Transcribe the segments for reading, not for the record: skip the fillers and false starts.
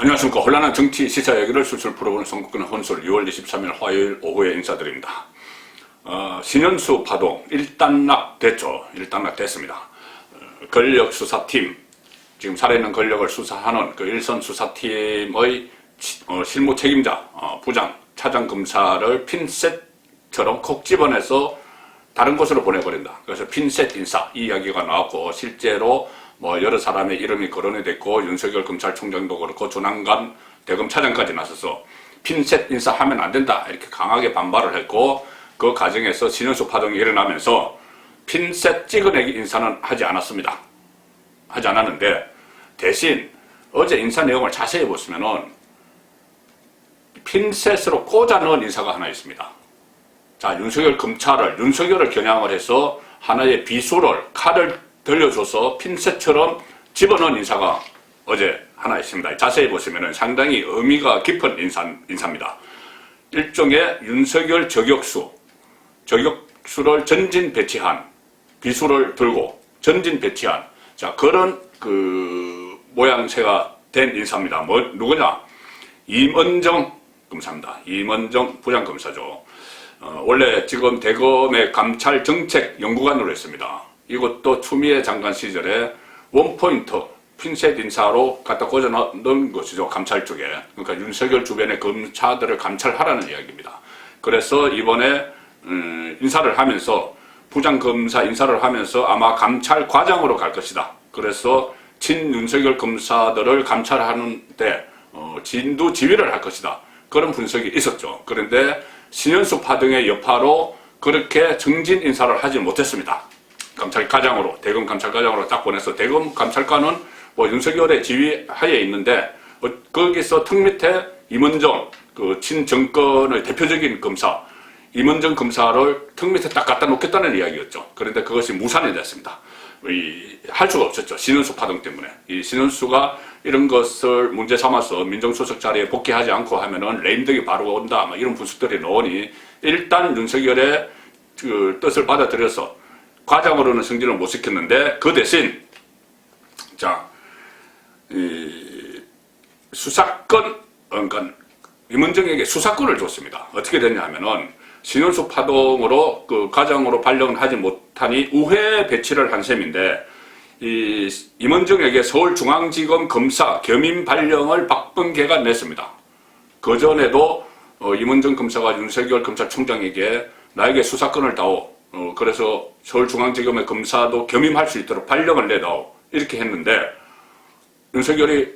안녕하십니까. 혼란한 정치 시사 얘기를 술술 풀어보는 선거권 혼술 6월 23일 화요일 오후에 인사드립니다. 신현수 파동 일단락됐죠. 일단락됐습니다. 권력수사팀, 지금 살아있는 권력을 수사하는 그 일선 수사팀의 실무 책임자, 부장, 차장검사를 핀셋처럼 콕 집어내서 다른 곳으로 보내버린다. 그래서 핀셋 인사 이 이야기가 나왔고, 실제로 여러 사람의 이름이 거론이 됐고, 윤석열 검찰총장도 그렇고 조남관 대검 차장까지 나서서 핀셋 인사하면 안 된다 이렇게 강하게 반발을 했고, 그 과정에서 신현수 파동이 일어나면서 핀셋 찍어내기 인사는 하지 않았습니다. 하지 않았는데, 대신 어제 인사 내용을 자세히 보시면은 핀셋으로 꽂아 넣은 인사가 하나 있습니다. 자, 윤석열을 겨냥을 해서 하나의 비수를, 칼을 들려줘서 핀셋처럼 집어넣은 인사가 어제 하나 있습니다. 자세히 보시면 상당히 의미가 깊은 인사입니다. 일종의 윤석열 저격수를 전진 배치한, 비수를 들고 전진 배치한, 자, 그런 모양새가 된 인사입니다. 누구냐? 임은정 검사입니다. 임은정 부장검사죠. 원래 지금 대검의 감찰정책연구관으로 했습니다. 이것도 추미애 장관 시절에 원포인트 핀셋 인사로 갖다 꽂아 넣은 것이죠. 감찰 쪽에. 그러니까 윤석열 주변의 검사들을 감찰하라는 이야기입니다. 그래서 이번에 인사를 하면서, 부장검사 인사를 하면서 아마 감찰 과장으로 갈 것이다. 그래서 친윤석열 검사들을 감찰하는데 진두지휘를 할 것이다. 그런 분석이 있었죠. 그런데 신현수 파동의 여파로 그렇게 정진 인사를 하지 못했습니다. 감찰과장으로, 대검 감찰과장으로 딱 보내서, 대검 감찰관은 윤석열의 지휘하에 있는데, 거기서 턱 밑에 임은정, 친정권의 대표적인 검사, 임은정 검사를 턱 밑에 딱 갖다 놓겠다는 이야기였죠. 그런데 그것이 무산이 됐습니다. 할 수가 없었죠. 신현수 파동 때문에. 이 신현수가 이런 것을 문제 삼아서 민정수석 자리에 복귀하지 않고 하면은 레임덕이 바로 온다, 이런 분석들이 나오니, 일단 윤석열의 뜻을 받아들여서 과장으로는 승진을 못 시켰는데, 그 대신, 자, 수사권, 그러니까 임은정에게 수사권을 줬습니다. 어떻게 됐냐 하면은, 신현수 파동으로 과장으로 발령을 하지 못하니 우회 배치를 한 셈인데, 임은정에게 서울중앙지검 검사 겸임 발령을 박범계가 냈습니다. 그 전에도 임은정 검사가 윤석열 검찰총장에게 나에게 수사권을 다오, 그래서 서울중앙지검의 검사도 겸임할 수 있도록 발령을 내다오, 이렇게 했는데 윤석열이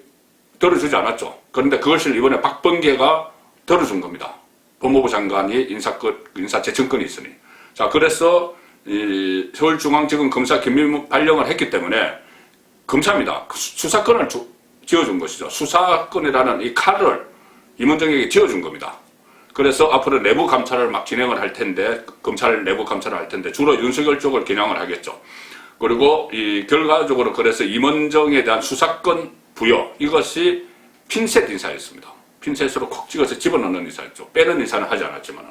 들어주지 않았죠. 그런데 그것을 이번에 박범계가 들어준 겁니다. 법무부 장관이 인사 재청권이 있으니. 자, 그래서 서울중앙지검 검사 겸임 발령을 했기 때문에 검사입니다. 수사권을 지어준 것이죠. 수사권이라는 이 칼을 임은정에게 지어준 겁니다. 그래서 앞으로 내부 감찰을 진행을 할 텐데, 검찰 내부 감찰을 할 텐데, 주로 윤석열 쪽을 겨냥을 하겠죠. 그리고 결과적으로 그래서 임은정에 대한 수사권 부여, 이것이 핀셋 인사였습니다. 핀셋으로 콕 찍어서 집어넣는 인사였죠. 빼는 인사는 하지 않았지만.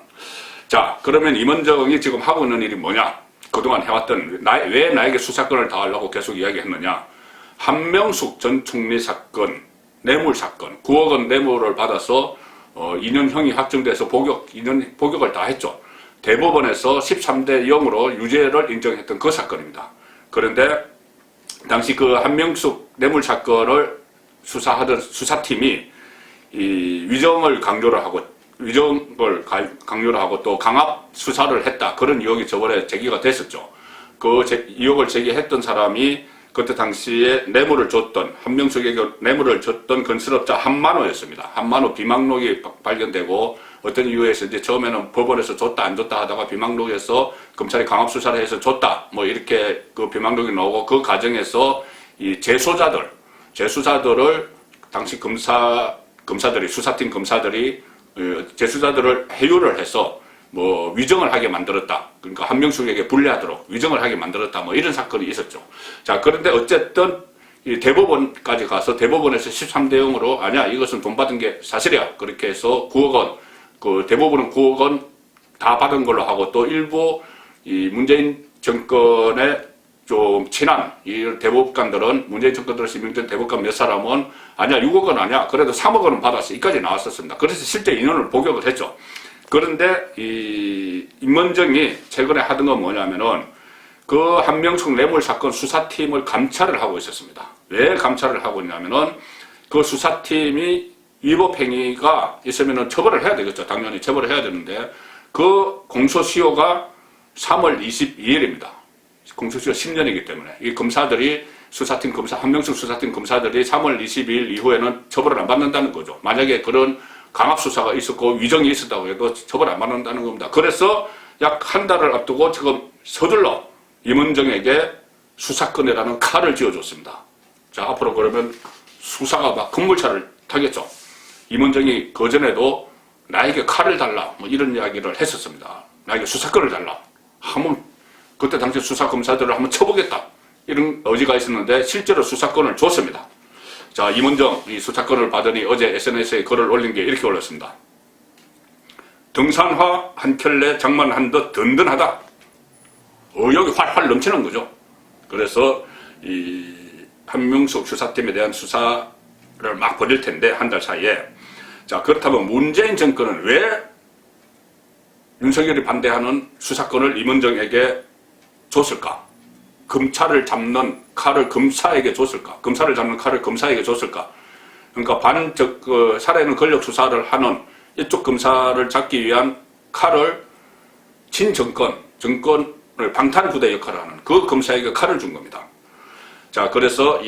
자, 그러면 임은정이 지금 하고 있는 일이 뭐냐? 그동안 해왔던, 왜 나에게 수사권을 다하려고 계속 이야기했느냐? 한명숙 전 총리 사건, 뇌물 사건, 9억 원 뇌물을 받아서 2년형이 확정돼서 2년 복역을 다 했죠. 대법원에서 13대 0으로 유죄를 인정했던 그 사건입니다. 그런데 당시 그 한명숙 뇌물 사건을 수사하던 수사팀이 위정을 강요를 하고 또 강압 수사를 했다, 그런 의혹이 저번에 제기가 됐었죠. 그 의혹을 제기했던 사람이 그때 당시에 한명숙에게 뇌물을 줬던 건설업자 한만호였습니다. 한만호 비망록이 발견되고, 어떤 이유에서 이제 처음에는 법원에서 줬다 안 줬다 하다가 비망록에서 검찰이 강압 수사를 해서 줬다, 이렇게 그 비망록이 나오고, 그 과정에서 이 재수자들을 당시 검사들이, 수사팀 검사들이 재수자들을 해유를 해서 위정을 하게 만들었다. 그러니까 한명숙에게 불리하도록 위정을 하게 만들었다. 이런 사건이 있었죠. 자, 그런데 어쨌든 이 대법원까지 가서 대법원에서 13대 0으로 아니야, 이것은 돈 받은 게 사실이야, 그렇게 해서 9억 원, 대법원은 9억 원 다 받은 걸로 하고, 또 일부 이 문재인 정권의 좀 친한 이 대법관들은 문재인 정권 들어서 임명된 대법관 몇 사람은 아니야 6억 원 아니야 그래도 3억 원은 받았어 이까지 나왔었습니다. 그래서 실제 인원을 복역을 했죠. 그런데 이 임원정이 최근에 하던 건 뭐냐면은 그 한명숙 뇌물 사건 수사팀을 감찰을 하고 있었습니다. 왜 감찰을 하고 있냐면은 그 수사팀이 위법행위가 있으면은 처벌을 해야 되겠죠. 당연히 처벌을 해야 되는데 그 공소시효가 3월 22일입니다. 공소시효 10년이기 때문에 이 검사들이 수사팀 검사 한명숙 수사팀 검사들이 3월 22일 이후에는 처벌을 안 받는다는 거죠. 만약에 그런 강압 수사가 있었고 위정이 있었다고 해도 처벌 안 받는다는 겁니다. 그래서 약 한 달을 앞두고 지금 서둘러 임은정에게 수사권이라는 칼을 쥐어줬습니다. 자, 앞으로 그러면 수사가 막 급물차를 타겠죠. 임은정이 그전에도 나에게 칼을 달라 뭐 이런 이야기를 했었습니다. 나에게 수사권을 달라. 한번 그때 당시 수사검사들을 한번 쳐보겠다. 이런 의지가 있었는데 실제로 수사권을 줬습니다. 자, 임은정 이 수사권을 받으니 어제 SNS에 글을 올린 게 이렇게 올렸습니다. 등산화 한 켤레 장만한 듯 든든하다. 의욕이 활활 넘치는 거죠. 그래서 이 한명숙 수사팀에 대한 수사를 막 벌일 텐데 한 달 사이에 자 그렇다면 문재인 정권은 왜 윤석열이 반대하는 수사권을 임은정에게 줬을까? 검찰을 잡는 칼을 검사에게 줬을까? 검사를 잡는 칼을 검사에게 줬을까? 그러니까 살아있는 권력 수사를 하는 이쪽 검사를 잡기 위한 칼을 친정권, 정권을 방탄부대 역할을 하는 그 검사에게 칼을 준 겁니다. 자, 그래서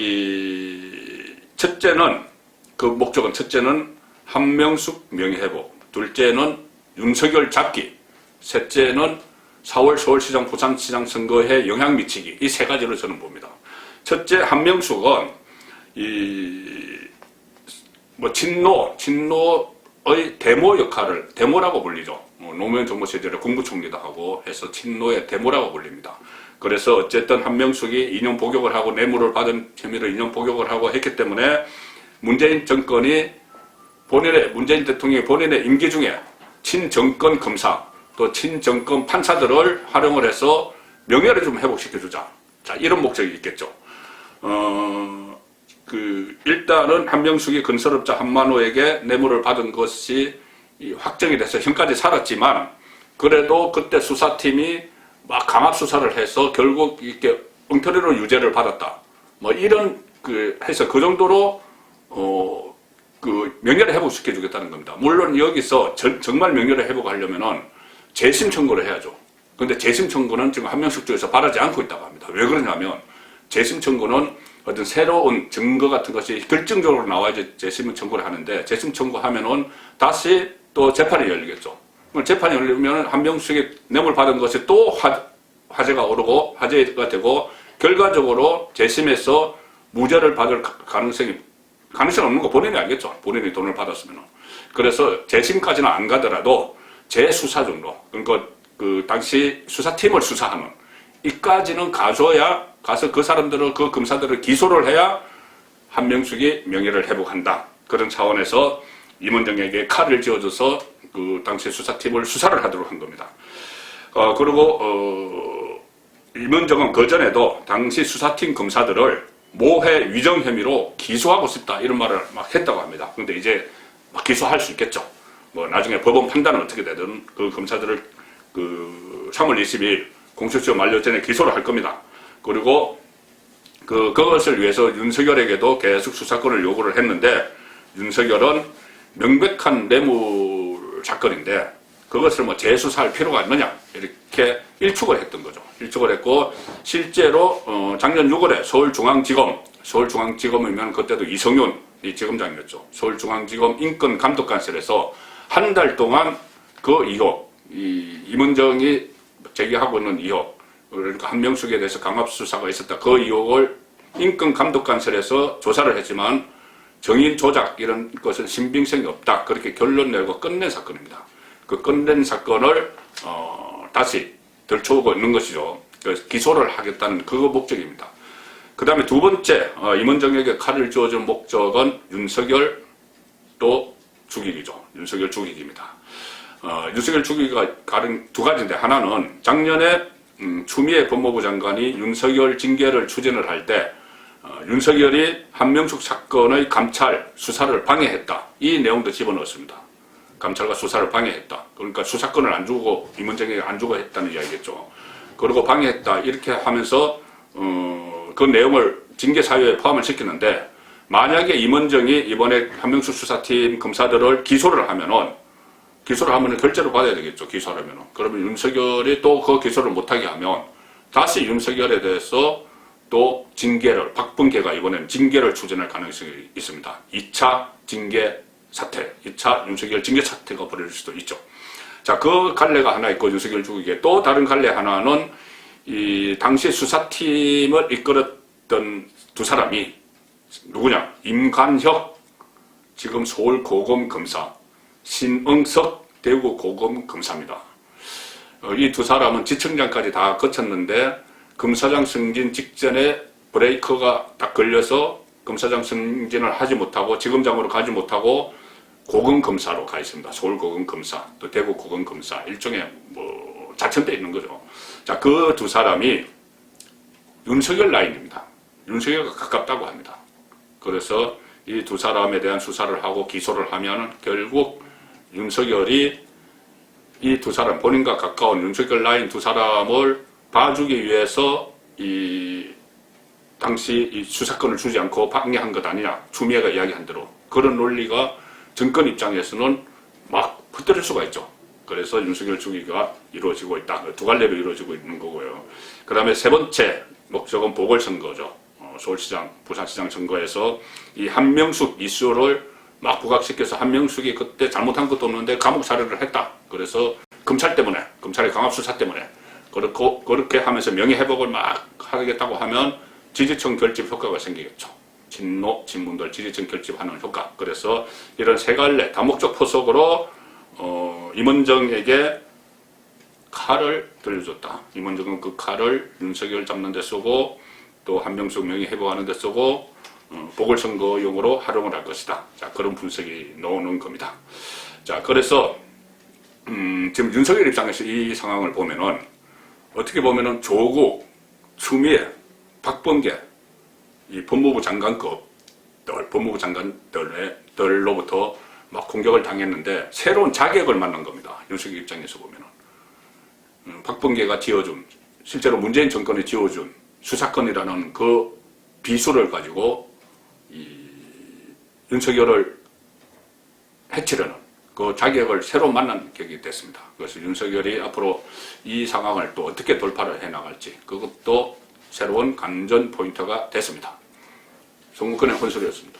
그 목적은 첫째는 한명숙 명예회복, 둘째는 윤석열 잡기, 셋째는 4월 서울시장, 부산시장 선거에 영향 미치기, 이 세 가지로 저는 봅니다. 첫째, 한명숙은 친노의 데모 역할을, 데모라고 불리죠. 노무현 정부 시절에 국무총리도 하고 해서 친노의 데모라고 불립니다. 그래서 어쨌든 한명숙이 2년 복역을 하고 뇌물을 받은 혐의로 2년 복역을 하고 했기 때문에 문재인 대통령이 본인의 임기 중에 친정권 검사, 또 친정권 판사들을 활용을 해서 명예를 좀 회복시켜주자. 자, 이런 목적이 있겠죠. 일단은 한명숙이 건설업자 한만호에게 뇌물을 받은 것이 확정이 돼서 형까지 살았지만, 그래도 그때 수사팀이 막 강압 수사를 해서 결국 이렇게 엉터리로 유죄를 받았다. 뭐 이런 해서 그 정도로 명예를 회복시켜주겠다는 겁니다. 물론 여기서 정말 명예를 회복하려면은 재심 청구를 해야죠. 근데 재심 청구는 지금 한명숙 쪽에서 바라지 않고 있다고 합니다. 왜 그러냐면 재심 청구는 어떤 새로운 증거 같은 것이 결정적으로 나와야지 재심 청구를 하는데, 재심 청구하면은 다시 또 재판이 열리겠죠. 재판이 열리면 한명숙이 뇌물 받은 것이 또 화제가 오르고 화제가 되고 결과적으로 재심에서 무죄를 받을 가능성이 없는 거 본인이 알겠죠. 본인이 돈을 받았으면. 그래서 재심까지는 안 가더라도 재수사 정도, 그러니까 당시 수사팀을 수사하는 이까지는 가서 그 사람들을, 그 검사들을 기소를 해야 한명숙이 명예를 회복한다. 그런 차원에서 임은정에게 칼을 쥐어줘서 그 당시 수사팀을 수사를 하도록 한 겁니다. 그리고 임은정은 그전에도 당시 수사팀 검사들을 모해 위정 혐의로 기소하고 싶다 이런 말을 막 했다고 합니다. 근데 이제 막 기소할 수 있겠죠. 뭐 나중에 법원 판단은 어떻게 되든 그 검사들을 3월 20일 공소시효 만료 전에 기소를 할 겁니다. 그리고 그것을 위해서 윤석열에게도 계속 수사권을 요구를 했는데, 윤석열은 명백한 뇌물 사건인데 그것을 뭐 재수사할 필요가 있느냐 이렇게 일축을 했던 거죠. 일축을 했고, 실제로 작년 6월에 서울중앙지검이면 그때도 이성윤이 지검장이었죠. 서울중앙지검 인권감독관실에서 한 달 동안 그 의혹, 임은정이 제기하고 있는 의혹, 그러니까 한명숙에 대해서 강압수사가 있었다, 그 의혹을 인권감독관실에서 조사를 했지만 정인 조작 이런 것은 신빙성이 없다, 그렇게 결론 내고 끝낸 사건입니다. 그 끝낸 사건을 다시 들춰오고 있는 것이죠. 기소를 하겠다는 그 목적입니다. 그 다음에 두 번째, 임은정에게 칼을 쥐어준 목적은 윤석열 또 죽이기죠. 윤석열 죽이기입니다. 윤석열 죽이기가 두 가지인데, 하나는 작년에 추미애 법무부 장관이 윤석열 징계를 추진을 할 때 윤석열이 한명숙 사건의 감찰 수사를 방해했다. 이 내용도 집어넣었습니다. 감찰과 수사를 방해했다. 그러니까 수사권을 안 주고 임원정에게 안 주고 했다는 이야기겠죠. 그리고 방해했다. 이렇게 하면서 그 내용을 징계 사유에 포함을 시키는데 만약에 임원정이 이번에 한명숙 수사팀 검사들을 기소를 하면은 결제를 받아야 되겠죠. 기소를 하면은. 그러면 윤석열이 또 그 기소를 못하게 하면 다시 윤석열에 대해서 또 징계를, 박범계가 이번에는 징계를 추진할 가능성이 있습니다. 2차 징계 사태, 2차 윤석열 징계 사태가 벌어질 수도 있죠. 자, 그 갈래가 하나 있고 윤석열 죽이기에 또 다른 갈래 하나는 이 당시 수사팀을 이끌었던 두 사람이 누구냐? 임관혁 지금 서울 고검 검사, 신응석 대구 고검 검사입니다. 이 두 사람은 지청장까지 다 거쳤는데 검사장 승진 직전에 브레이크가 딱 걸려서 검사장 승진을 하지 못하고 지검장으로 가지 못하고 고검검사로 가 있습니다. 서울 고검검사, 또 대구 고검검사, 일종의 뭐 자천돼 있는 거죠. 자, 그 두 사람이 윤석열 라인입니다. 윤석열과 가깝다고 합니다. 그래서 이 두 사람에 대한 수사를 하고 기소를 하면 결국 윤석열이 이 두 사람, 본인과 가까운 윤석열 라인 두 사람을 봐주기 위해서 당시 이 수사권을 주지 않고 방해한 것 아니냐. 추미애가 이야기한 대로. 그런 논리가 정권 입장에서는 막 퍼뜨릴 수가 있죠. 그래서 윤석열 죽이기가 이루어지고 있다. 두 갈래로 이루어지고 있는 거고요. 그 다음에 세 번째 목적은 보궐선거죠. 서울시장, 부산시장 선거에서 이 한명숙 이슈를 막 부각시켜서 한명숙이 그때 잘못한 것도 없는데 감옥 살해를 했다. 그래서 검찰 때문에, 검찰의 강압수사 때문에 그렇게 하면서 명예회복을 막 하겠다고 하면 지지층 결집 효과가 생기겠죠. 진노, 진문들 지지층 결집하는 효과. 그래서 이런 세 갈래 다목적 포석으로 임원정에게 칼을 들려줬다. 임원정은 그 칼을 윤석열 잡는 데 쓰고 또 한명숙 명예회복하는 데 쓰고 보궐선거용으로 활용을 할 것이다. 자, 그런 분석이 나오는 겁니다. 자, 그래서 지금 윤석열 입장에서 이 상황을 보면은 어떻게 보면은 조국, 추미애, 박범계 이 법무부 장관급들, 법무부 장관들로부터 막 공격을 당했는데 새로운 자격을 만난 겁니다. 윤석열 입장에서 보면은 박범계가 지어준, 실제로 문재인 정권이 지어준 수사권이라는 그 비수를 가지고 윤석열을 해치려는 그 자격을 새로 만난 격이 됐습니다. 그래서 윤석열이 앞으로 이 상황을 또 어떻게 돌파를 해나갈지 그것도 새로운 관전 포인트가 됐습니다. 송문근의 혼술이었습니다.